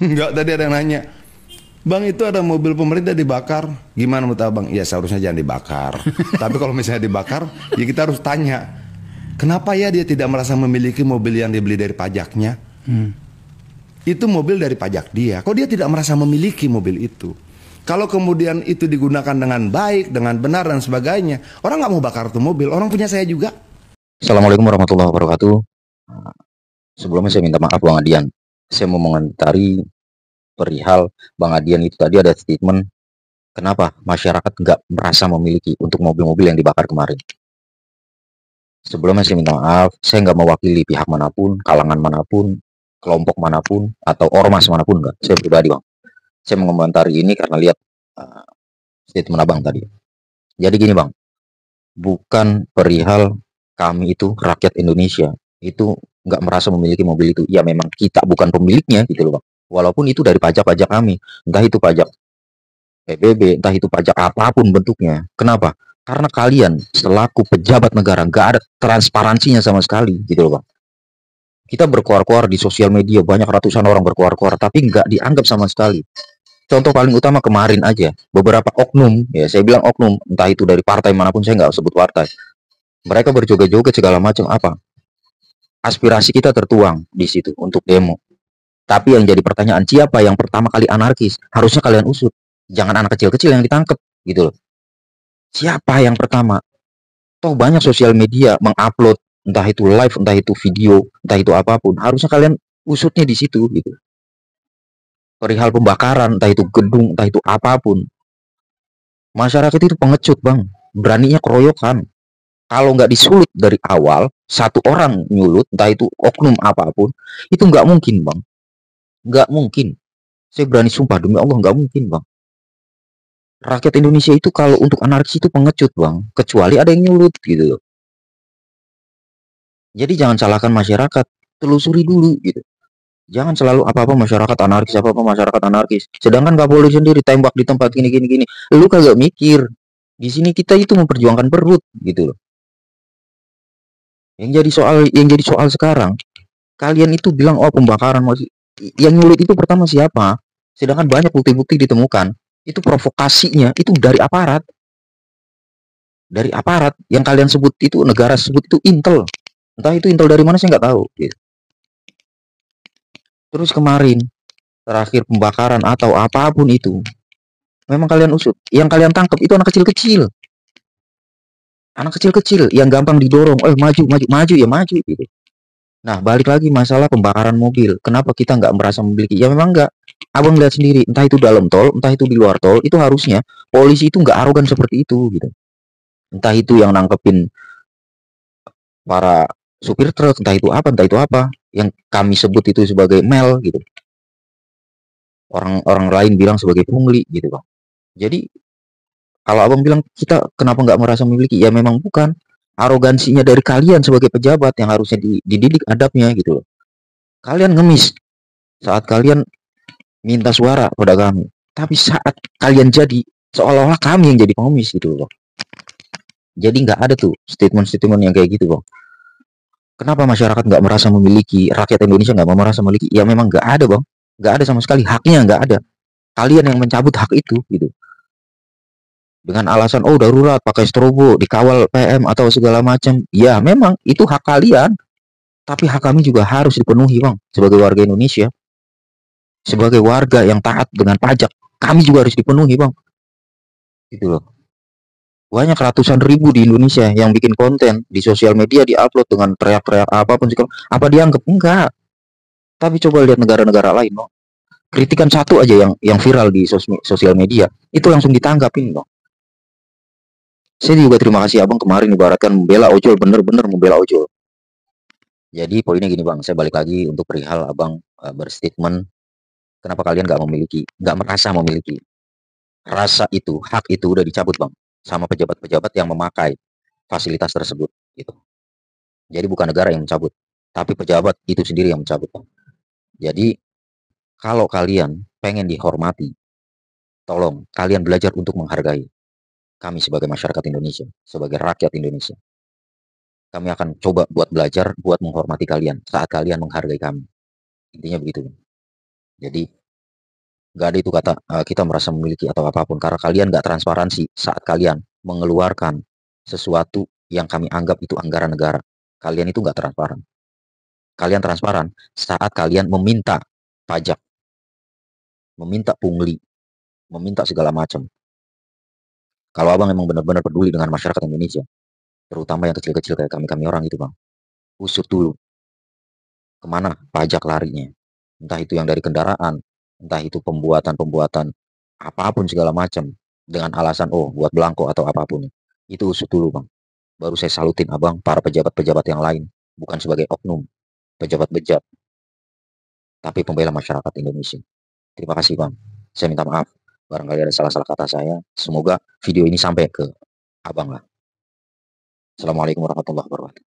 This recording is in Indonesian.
Enggak, tadi ada yang nanya, Bang itu ada mobil pemerintah dibakar, gimana menurut abang? Ya seharusnya jangan dibakar. Tapi kalau misalnya dibakar, ya kita harus tanya, kenapa ya dia tidak merasa memiliki mobil yang dibeli dari pajaknya? Itu mobil dari pajak dia. Kok dia tidak merasa memiliki mobil itu? Kalau kemudian itu digunakan dengan baik, dengan benar dan sebagainya, orang nggak mau bakar tuh mobil. Orang punya saya juga. Assalamualaikum warahmatullahi wabarakatuh. Sebelumnya saya minta maaf Bang Adian. Saya mau mengomentari perihal Bang Adian itu tadi ada statement kenapa masyarakat nggak merasa memiliki untuk mobil-mobil yang dibakar kemarin. Sebelumnya saya minta maaf, saya nggak mewakili pihak manapun, kalangan manapun, kelompok manapun, atau ormas manapun nggak. Saya pribadi Bang. Saya mengomentari ini karena lihat uh, statement Abang tadi. Jadi gini Bang, bukan perihal kami itu rakyat Indonesia itu nggak merasa memiliki mobil itu. Ya memang kita bukan pemiliknya gitu loh Bang. Walaupun itu dari pajak-pajak kami, entah itu pajak PBB, entah itu pajak apapun bentuknya. Kenapa? Karena kalian selaku pejabat negara nggak ada transparansinya sama sekali gitu loh Bang. Kita berkuar-kuar di sosial media, banyak ratusan orang berkuar-kuar, tapi nggak dianggap sama sekali. Contoh paling utama kemarin aja, beberapa oknum, ya saya bilang oknum, entah itu dari partai manapun, saya nggak sebut partai. Mereka berjoget-joget segala macam apa. Aspirasi kita tertuang di situ untuk demo. Tapi yang jadi pertanyaan, siapa yang pertama kali anarkis? Harusnya kalian usut. Jangan anak kecil-kecil yang ditangkap gitu loh. Siapa yang pertama? Toh banyak sosial media mengupload entah itu live, entah itu video, entah itu apapun. Harusnya kalian usutnya di situ gitu. Perihal pembakaran, entah itu gedung, entah itu apapun. Masyarakat itu pengecut, Bang. Beraninya keroyokan. Kalau nggak disulut dari awal, satu orang nyulut, entah itu oknum apapun, itu nggak mungkin, Bang. Nggak mungkin. Saya berani sumpah demi Allah nggak mungkin, Bang. Rakyat Indonesia itu kalau untuk anarkis itu pengecut, Bang. Kecuali ada yang nyulut gitu loh. Jadi jangan salahkan masyarakat, telusuri dulu gitu. Jangan selalu apa-apa masyarakat anarkis, apa-apa masyarakat anarkis. Sedangkan Kapolri sendiri tembak di tempat gini gini gini. Lu kagak mikir. Di sini kita itu memperjuangkan perut gitu loh. Yang jadi soal sekarang, kalian itu bilang oh pembakaran masih yang nyulit itu pertama siapa? Sedangkan banyak bukti-bukti ditemukan. Itu provokasinya itu dari aparat. Dari aparat yang kalian sebut itu negara sebut itu intel. Entah itu intel dari mana saya nggak tahu gitu. Terus kemarin terakhir pembakaran atau apapun itu memang kalian usut. Yang kalian tangkap itu anak kecil-kecil. Anak kecil-kecil yang gampang didorong, maju, maju, maju ya maju gitu. Nah, balik lagi masalah pembakaran mobil. Kenapa kita nggak merasa memiliki? Ya memang nggak. Abang lihat sendiri, entah itu dalam tol, entah itu di luar tol, itu harusnya polisi itu nggak arogan seperti itu gitu. Entah itu yang nangkepin para supir truk, entah itu apa, yang kami sebut itu sebagai mel gitu. Orang-orang lain bilang sebagai pungli gitu bang. Jadi kalau abang bilang kita kenapa nggak merasa memiliki, ya memang bukan arogansinya dari kalian sebagai pejabat yang harusnya dididik adabnya gitu loh. Kalian ngemis saat kalian minta suara pada kami. Tapi saat kalian jadi seolah-olah kami yang jadi pengemis gitu loh. Jadi nggak ada tuh statement-statement yang kayak gitu bang. Kenapa masyarakat nggak merasa memiliki, rakyat Indonesia nggak merasa memiliki? Ya memang nggak ada bang, nggak ada sama sekali haknya nggak ada. Kalian yang mencabut hak itu gitu. Dengan alasan oh darurat pakai strobo dikawal PM atau segala macam. Ya memang itu hak kalian. Tapi hak kami juga harus dipenuhi bang sebagai warga Indonesia, sebagai warga yang taat dengan pajak. Kami juga harus dipenuhi bang. Gitu loh. Banyak ratusan ribu di Indonesia yang bikin konten di sosial media diupload dengan teriak-teriak apapun sih. Apa dianggap? Enggak. Tapi coba lihat negara-negara lain, no. Kritikan satu aja yang viral di sosial media itu langsung ditanggapin, no. Saya juga terima kasih abang kemarin ibaratkan membela ojol, bener-bener membela ojol. Jadi poinnya gini bang, saya balik lagi untuk perihal abang berstatement kenapa kalian nggak memiliki, nggak merasa memiliki. Rasa itu, hak itu udah dicabut bang sama pejabat-pejabat yang memakai fasilitas tersebut gitu. Jadi bukan negara yang mencabut, tapi pejabat itu sendiri yang mencabut. Jadi kalau kalian pengen dihormati, tolong kalian belajar untuk menghargai kami sebagai masyarakat Indonesia, sebagai rakyat Indonesia. Kami akan coba buat belajar, buat menghormati kalian saat kalian menghargai kami. Intinya begitu. Jadi Nggak ada itu kata kita merasa memiliki atau apapun, karena kalian nggak transparansi saat kalian mengeluarkan sesuatu yang kami anggap itu anggaran negara. Kalian itu nggak transparan. Kalian transparan saat kalian meminta pajak, meminta pungli, meminta segala macam. Kalau abang emang benar-benar peduli dengan masyarakat Indonesia, terutama yang kecil-kecil kayak kami-kami orang itu bang, usut dulu kemana pajak larinya. Entah itu yang dari kendaraan, entah itu pembuatan-pembuatan apapun segala macam dengan alasan oh buat belangko atau apapun. Itu usut dulu bang. Baru saya salutin abang para pejabat-pejabat yang lain, bukan sebagai oknum pejabat bejat, tapi pembela masyarakat Indonesia. Terima kasih bang. Saya minta maaf barangkali ada salah-salah kata saya. Semoga video ini sampai ke abang lah. Assalamualaikum warahmatullahi wabarakatuh.